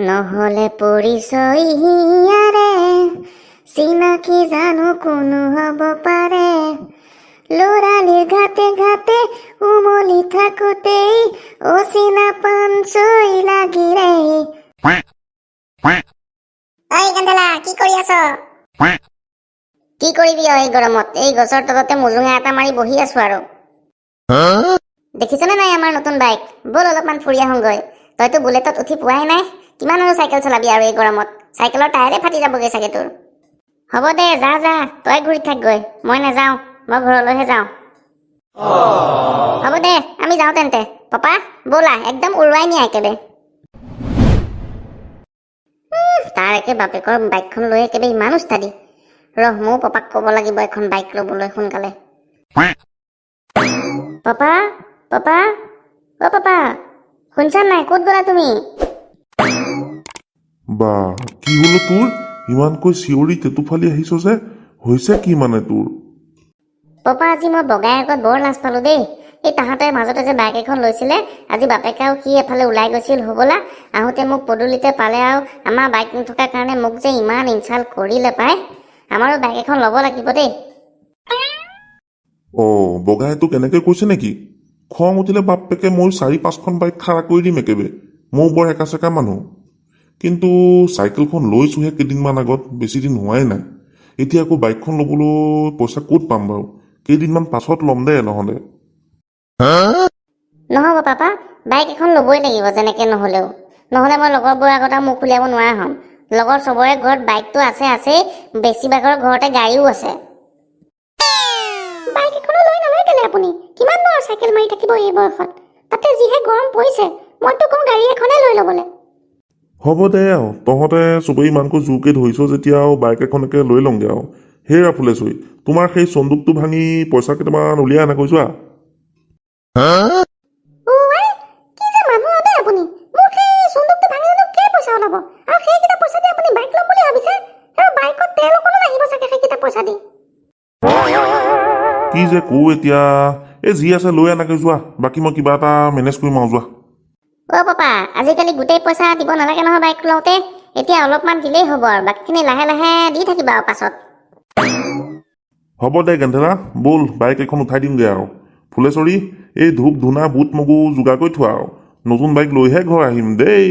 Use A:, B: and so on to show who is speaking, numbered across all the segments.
A: নহলে পৰিচয় হিয়াৰে চিনাকি জানো কোনো হ'ব পাৰে লৰালিৰ ঘাটে ঘাটে উমলি থাকোতেই অচিনা পাঞ্চৈ লাগিৰে ঐ গেন্ধেলা কি কৰি আছ কি কৰিবি এই গৰমত এই গছৰ তলতে মুজুঙা এটা মাৰি বহি আছো আৰু দেখিছনে নাই আমাৰ নতুন বাইক বল অলপমান ফুৰি আহোঁগৈ তইতো বুলেটত উঠি পোৱাই নাই কিমান আৰু চাইকেল চলাবি আৰু এই গৰমত চাইকেলৰ টায়াৰে ফাটি যাবগৈ চাগে তোৰ হ'ব দে যা যা তই ঘূৰি থাকগৈ মই নাযাওঁ মই ঘৰলৈহে যাওঁ হ'ব দে আমি যাওঁ তেন্তে পাপা ব'লা একদম উৰুৱাই নিয়া একেবাৰে তাৰ একে বাপেকৰ বাইকখন লৈ একেবাৰে ইমান উস্তাদি ৰহ ময়ো পাপাক ক'ব লাগিব এখন বাইক ল'বলৈ সোনকালে পাপা পাপা অ পাপা শুনছা নাই ক'ত গ'লা তুমি
B: বা কি হলো তোৰ ইমানকৈ চিঞৰি তেতুফালি আহিছ যে হৈছে কি মানে তোৰ
A: পাপা আজি মই বগাই আগত বৰ লাজ পালো দেই এই তাহাঁতে মাজতে যে বাইক এখন লৈছিলে আজি বাপেকে আৰু সি এফালে ওলাই গৈছিল হ'বলা আহোঁতে মোক পদূলিতে পালে আৰু আমাৰ বাইক নথকাৰ কাৰণে মোক যে ইমান ইনচাল্ট কৰিলে পাই আমাৰো বাইক এখন ল'ব লাগিব দেই
B: বগাই তোক এনেকে কৈছে নেকি খং উঠিলে বাপেকে মই 4-5খন বাইক খাৰা কৰি দিম একেবাৰে ময়ো বৰ একা চেকা মানুহ কিন্তু চাইকেলখন লৈছোহে কেইদিনমান আগত বেছি দিন হোৱাই নাই এতিয়া আকৌ বাইকখন ল'বলৈ পইচা ক'ত পাম বাৰু কেইদিনমান পাছত ল'ম দে নহ'লে
A: নহ'ব পাপা বাইক এখন ল'বই লাগিব যেনেকে নহ'লে মই লগৰবোৰৰ আগত আৰু মুখ উলিয়াব নোৱাৰা হ'ম লগৰ চবৰে ঘৰত বাইকটো আছেই বেছিভাগৰ ঘৰতে গাড়ীও আছে বাইক এখনো লৈ নলয় কেলে আপুনি কিমান দূৰ চাইকেল মাৰি থাকিব এই বয়সত তাতে যিহে গৰম পৰিছে মইতো কওঁ গাড়ী এখনে লৈ ল'বলৈ
B: হ'ব দে আৰু তহঁতে চবেই ইমানকৈ জোৰকৈ ধৰিছ যেতিয়া আৰু বাইক এখনকে লৈ লওঁগৈ আৰু সেই ৰাফুলে চৈ তোমাৰ সেই চন্দুকটো ভাঙি পইচা কেইটামান উলিয়াই আনাকৈ যোৱা
A: কি যে মানুহ আনে আপুনি মোক সেই চন্দুকটো ভাঙিলেনো কি পইচা ওলাব আৰু সেইকেইটা পইচা দি আপুনি বাইক ল'ম বুলি ভাবিছে আৰু বাইকত তেল অকণো নাহিব চাগে সেইকেইটা পইচা দি
B: কি যে কওঁ এতিয়া এই যি আছে লৈ আনাকৈ যোৱা বাকী মই কিবা এটা মেনেজ কৰিম আৰু যোৱা
A: অ' পাপা আজিকালি গোটেই পইচা দিব নালাগে নহয় বাইক লওঁতে এতিয়া অলপমান দিলেই হ'ব আৰু বাকীখিনি লাহে লাহে দি থাকিবা আৰু পাছত
B: হ'ব দে গেন্ধেলা ব'ল বাইক এখন উঠাই দিমগৈ আৰু ফুলেশ্বৰী এই ধূপ ধূনা বুট মগু যোগাৰ কৰি থোৱা আৰু নতুন বাইক লৈহে ঘৰ আহিম দেই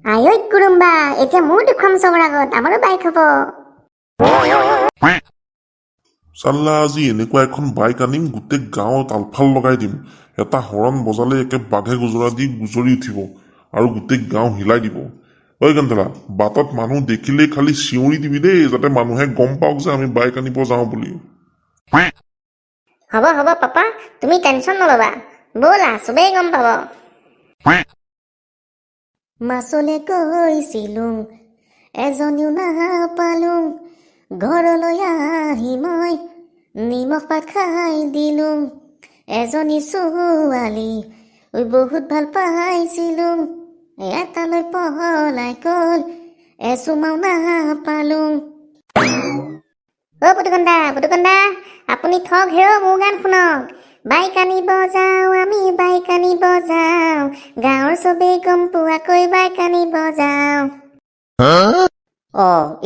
A: আঐ কুৰুম্বা এতিয়া মোৰ দেখুৱাম চবৰ আগত আমাৰো বাইক হ'ব
B: চাল্লা আজি এনেকুৱা এখন বাইক আনিম গোটেই গাঁৱত আলফাল লগাই দিম এটা হৰণ বজালে একে বাঘে গুজৰা দি গুজৰি উঠিব আৰু গোটেই গাঁও হিলাই দিব ঐ গেন্ধেলা বাটত মানুহ দেখিলেই খালি চিঞৰি দিবি দেই যাতে মানুহে গম পাওক যে আমি বাইক আনিব যাওঁ বুলি
A: হ'ব হ'ব পাপা তুমি টেনশ্যন নল'বা ব'লা চবেই গম পাব মাছলে গৈছিলোং এজনীও নাপালোং ঘৰলৈ আহি মই নিমখ পাত খাই দিলোং এজনী ছোৱালী বহুত ভাল পাইছিলোং এটালৈ পলাই গ'ল এচুমাও নাপালোং অ' পুতুকন্দা আপুনি থক হেৰ' মোৰ গান শুনক বাইক আনিব যাওঁ আমি বাইক আনিব যাওঁ গাঁৱৰ চবেই গম পোৱাকৈ বাইক আনিব যাওঁ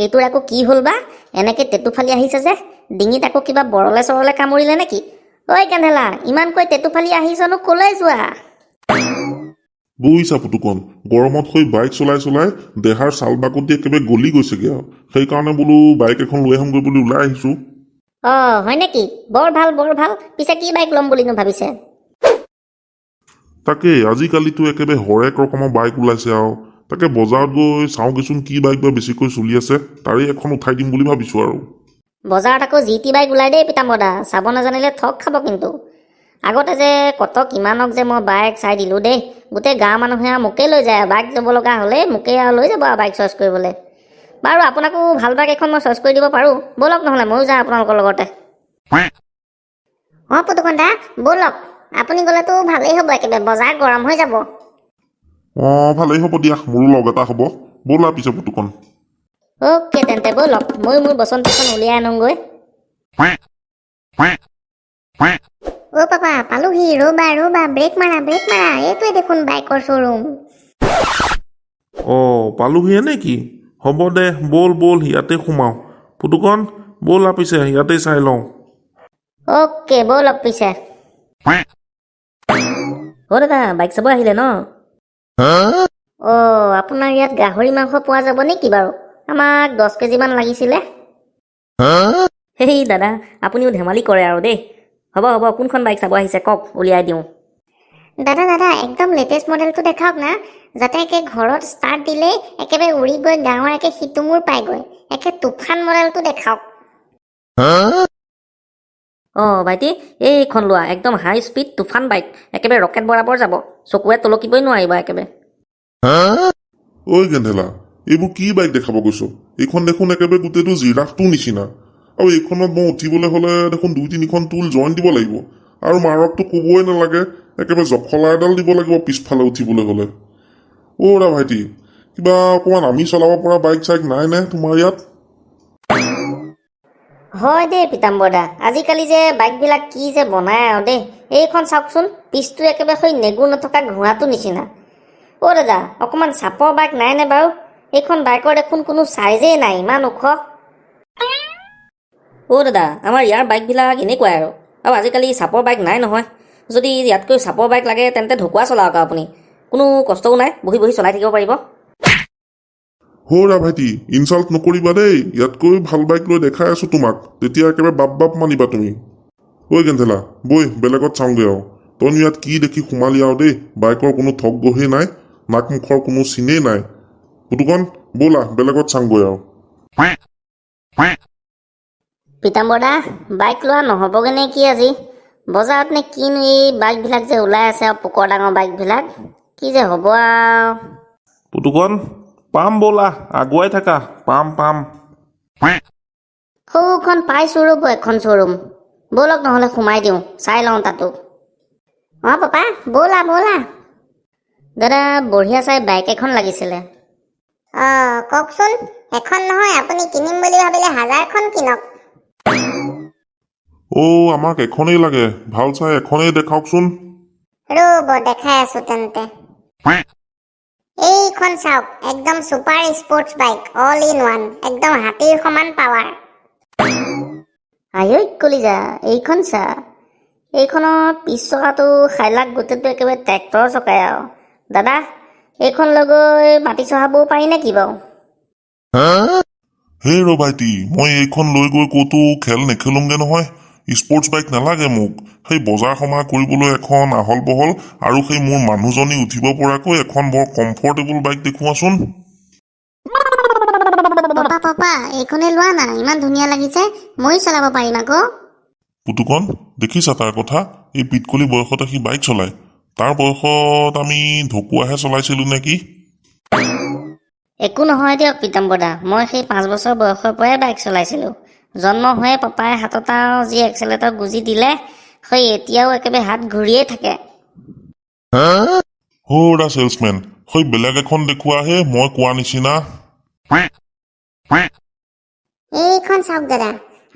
A: এইটোৰ আকৌ কি হ'ল বা এনেকে তেতুফালি আহিছে যে ডিঙিত আকৌ কিবা বৰলে চৰলে কামুৰিলে নেকি ঐ গেন্ধেলা ইমানকৈ তেতুফালি আহিছনো ক'লৈ যোৱা
B: বুজিছা পুতুকণ গৰমত হৈ বাইক চলাই চলাই দেহাৰ চাল বাকতি একেবাৰে গলি গৈছেগে আৰু সেইকাৰণে বোলো বাইক এখন লৈ আহোঁগৈ বুলি ওলাই আহিছো
A: হয় নেকি বৰ ভাল পিছে কি বাইক ল'ম বুলিনো ভাবিছে
B: তাকে আজিকালিতো একেবাৰে হৰেক ৰকমৰ বাইক ওলাইছে আৰু তাকে বজাৰত গৈ চাওঁগেচোন কি বাইক বা বেছিকৈ চলি আছে তাৰে এখন উঠাই দিম বুলি ভাবিছো আৰু
A: বজাৰত আকৌ যি টি বাইক ওলাই দেই পিতাম্বদা চাব নাজানিলে ঠগ খাব কিন্তু আগতে যে কত কিমানক যে মই বাইক চাই দিলোঁ দেই গোটেই গাঁৱৰ মানুহে আৰু মোকেই লৈ যায় বাইক ল'ব লগা হ'লে মোকেই আৰু লৈ যাব আৰু বাইক চইচ কৰিবলৈ বাৰু আপোনাকো ভাল বাইক এখন মই চইচ কৰি দিব পাৰোঁ ব'লক নহ'লে ময়ো যাওঁ আপোনালোকৰ লগতে পুতুকন্দা ব'লক আপুনি গ'লেতো ভালেই হ'ব একেবাৰে বজাৰ গৰম হৈ যাব
B: ভালেই হ'ব দিয়া মোৰো লগ এটা হ'ব ব'লা পিছে পুতুকণ
A: অ'কে তেন্তে ব'লক ময়ো মোৰ বসন্তিখন উলিয়াই আনোগৈ পাপা পালোহি ৰ'বা ব্ৰেক মাৰা এইটোৱে দেখোন বাইকৰ শ্ব'ৰুম
B: পালোহিয়ে নেকি? হ'ব দে, ব'ল ব'ল ইয়াতে সোমাওঁ। পুতুকণ ব'ল পিছে ইয়াতে চাই লওঁ।
A: অ'কে ব'লক পিছে।
C: দাদা বাইক চাব আহিলে ন?
A: আপোনাৰ ইয়াত গাহৰি মাংস পোৱা যাব নেকি বাৰু? আমাক 10 কেজিমান লাগিছিলে।
C: সেই দাদা আপুনিও ধেমালি কৰে আৰু দেই। হ'ব কোনখন বাইক চাব আহিছে কওক, উলিয়াই দিওঁ।
A: দাদা একদম লেটেষ্ট মডেলটো দেখাওক না, যাতে একে ঘৰত ষ্টাৰ্ট দিলেই একেবাৰে উৰি গৈ গাঁৱৰ একে সিটোমূৰ পাইগৈ। একে তুফান মডেলটো দেখাওক।
C: ভাইটি এইখন লোৱা, একদম হাই স্পীড তুফান বাইক, একেবাৰে ৰকেট বৰাবৰ যাব, চকুৱে তলকিবই নোৱাৰিব একেবাৰে।
B: ঐ গেন্ধেলা, এইবোৰ কি বাইক দেখাব গৈছ? এইখন দেখোন একেবাৰে গোটেইটো জিৰাফটোৰ নিচিনা। আৰু এইখনত মই উঠিবলৈ হ'লে দেখোন 2-3খন টুল জইন দিব লাগিব। আৰু মাৰকটো ক'বই নালাগে, একেবাৰে জখলা এডাল দিব লাগিব পিছফালে উঠিবলৈ হ'লে। ভাইটি, কিবা অকণমান আমি চলাব পৰা বাইক চাইক নাই নে তোমাৰ ইয়াত?
A: হয় দেই পিতাম্বৰদা, আজিকালি যে বাইকবিলাক কি যে বনায় আৰু দেই। এইখন চাওকচোন, পিছটো একেবাৰে সেই নেগু নথকা ঘোঁৰাটো নিচিনা। দাদা অকণমান চাপৰ বাইক নাইনে বাৰু? এইখন বাইকৰ দেখোন কোনো চাইজেই নাই, ইমান ওখ।
C: দাদা আমাৰ ইয়াৰ বাইকবিলাক এনেকুৱাই আৰু আজিকালি চাপৰ বাইক নাই নহয়। যদি ইয়াতকৈ চাপৰ বাইক লাগে তেন্তে ঢকুৱা চলাওক আপুনি, কোনো কষ্টও নাই, বহি বহি চলাই থাকিব পাৰিব।
B: ভাইটি, ইনচাল্ট নকৰিবা দেই। ইয়াতকৈ ভাল বাইক লৈ দেখাই আছো তোমাক, তেতিয়া একেবাৰে বাপ মানিবা তুমি। গেন্ধেলা বৈ বেলেগত চাওঁগৈ আৰু। তইনো ইয়াত কি দেখি সোমালি আৰু দেই। বাইকৰ কোনো ঠগ গহেই নাই, নাক মুখৰ কোনো চিনেই নাই। পুতুকণ ব'লা বেলেগত চাওঁগৈ আৰু।
A: পিতাম্বৰদা বাইক লোৱা নহ'বগৈ নে কি আজি? বজাৰত নে কিনো এই বাইকবিলাক যে ওলাই আছে আৰু পোকৰ ডাঙৰ বাইকবিলাক, কি যে হ'ব আৰু।
B: পুতুকণ পাম ব'লা, আগুৱাই থাকা, পাম।
A: সৌখন পাইছোঁ ৰ'ব এখন শ্ব'ৰুম। ব'লক নহ'লে সোমাই দিওঁ, চাই লওঁ তাতো। পাপা ব'লা। দাদা বঢ়িয়া চাই বাইক এখন লাগিছিলে। কওকচোন, এখন নহয় আপুনি কিনিম বুলি ভাবিলে 1000খন কিনক।
B: আমাক এখনেই লাগে, ভাল চাই এখনেই দেখাওকচোন।
A: ৰ'ব দেখাই আছো তেন্তে। এইখন চাওক, একদম super sports bike, all in one, একদম হাতীৰ সমান পাৱাৰ। আয়ৈ কলিজা, এইখন চা। এইখনৰ পিছ চকাটো খাইলাক, গোটেইটো একেবাৰে ট্ৰেক্টৰৰ চকাই আৰু। দাদা এইখন লৈ গৈ মাটি চহাবও পাৰি নে কি বাৰু?
B: হেই ভাইটি, মই এইখন লৈ গৈ ক'তো খেল নেখেলোংগে নহয়। স্পৰ্টছ বাইক নালাগে মোক। সেই বজাৰ সমাৰ কৰিবলৈ এখন আহল বহল আৰু সেই মোৰ মানুহজনী উঠিব পৰাকৈ এখন বৰ কমফৰ্টেবল বাইক দেখুৱাচোন।
A: পাপা এইখনে লোৱা না, ইমান ধুনীয়া লাগিছে, ময়ো চলাব পাৰিম আকৌ।
B: পুতুকণ দেখিছা তাৰ কথা? এই পিতকলি বয়সতে সি বাইক চলায়। তাৰ বয়সত আমি ঢকুৱাহে চলাইছিলো নেকি?
A: একো নহয় দিয়ক পিতাম্বৰদা, মই সেই 5 বছৰ বয়সৰ পৰাই বাইক চলাইছিলোঁ। জন্ম হৈয়ে পাপাই হাতত আৰু যি এক্সেলেটৰ গুজি দিলে, সেই এতিয়াও একেবাৰে হাত ঘূৰিয়েই থাকে।
B: চেলছমেন, সেই বেলেগ এখন দেখুৱাহে, মই কোৱা নিচিনা।
A: এইখন চাওক দাদা,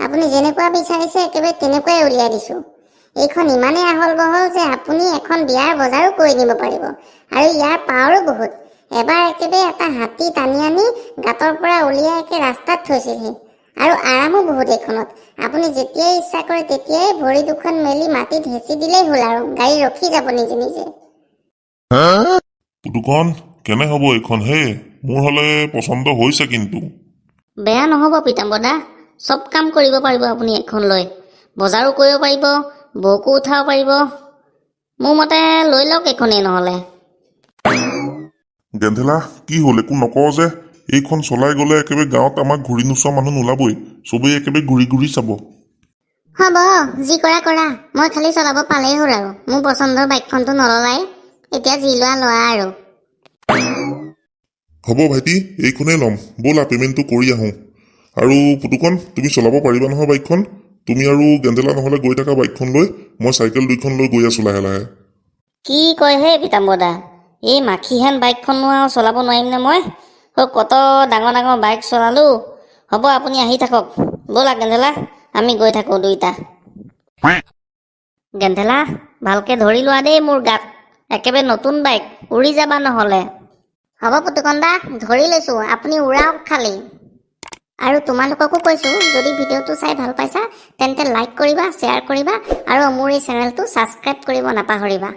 A: আপুনি যেনেকুৱা বিচাৰিছে একেবাৰে তেনেকুৱাই উলিয়াই দিছোঁ। এইখন ইমানেই আহল বহল যে আপুনি এখন বিয়াৰ বজাৰো কৰি দিব পাৰিব। আৰু ইয়াৰ পাৱাৰো বহুত। এবাৰ একেবাৰে এটা হাতী টানি আনি গাঁতৰ পৰা উলিয়াই একে ৰাস্তাত থৈছিলহি। আৰু আৰামো বহুত এইখনত। আপুনি যেতিয়াই ইচ্ছা কৰে তেতিয়াই ভৰি দুখন মেলি মাটিত হেঁচি দিলেই হ'ল আৰু গাড়ী ৰখি যাব নিজে নিজে।
B: পুতুকণ কেনে হ'ব এইখন হে? মোৰ হ'লে পচন্দ হৈছে কিন্তু।
A: বেয়া নহ'ব পিতাম্বৰদা, চব কাম কৰিব পাৰিব আপুনি এখন লৈ। বজাৰো কৰিব পাৰিব, বৌকো উঠাব পাৰিব। মোৰ মতে লৈ লওক এইখনেই নহ'লে।
B: গেন্ধেলা কি হ'ল, একো নকওঁ যে? এইখন চলাই গ'লে একেবাৰে গাঁৱত আমাক ঘূৰি নোচোৱা মানুহ নোলাবই, চবেই একেবাৰে ঘূৰি চাব।
A: হ'ব যি কৰা, মই খালি চলাব পালেই হ'ল আৰু। মোৰ পচন্দৰ বাইকখনটো নললাই, এতিয়া যি লোৱা আৰু।
B: হ'ব ভাইটি, এইখনেই ল'ম, ব'লা পে'মেণ্টটো কৰি আহোঁ। আৰু পুতুকণ তুমি চলাব পাৰিবা নহয় বাইকখন? তুমি আৰু গেন্ধেলা নহ'লে গৈ থাকা বাইকখন লৈ, মই চাইকেল 2খন লৈ গৈ আছোঁ লাহে লাহে।
A: কি কয় হে পিতাম্বৰদা, এই মাখিহেন বাইকখনো আৰু চলাব নোৱাৰিম নে মই? কত ডাঙৰ ডাঙৰ বাইক চলালোঁ। হ'ব আপুনি আহি থাকক, ব'লা গেন্ধেলা, আমি গৈ থাকোঁ দুইটা। গেন্ধেলা ভালকে ধৰি লোৱা দেই মোৰ গাত, একেবাৰে নতুন বাইক, উৰি যাবা নহ'লে। হ'ব পুতুকণ দা, ধৰি লৈছোঁ, আপুনি উৰাওক খালি। আৰু তোমালোককো কৈছোঁ, যদি ভিডিঅ'টো চাই ভাল পাইছা তেন্তে লাইক কৰিবা, শ্বেয়াৰ কৰিবা আৰু মোৰ এই চেনেলটো ছাবস্ক্ৰাইব কৰিব নাপাহৰিবা।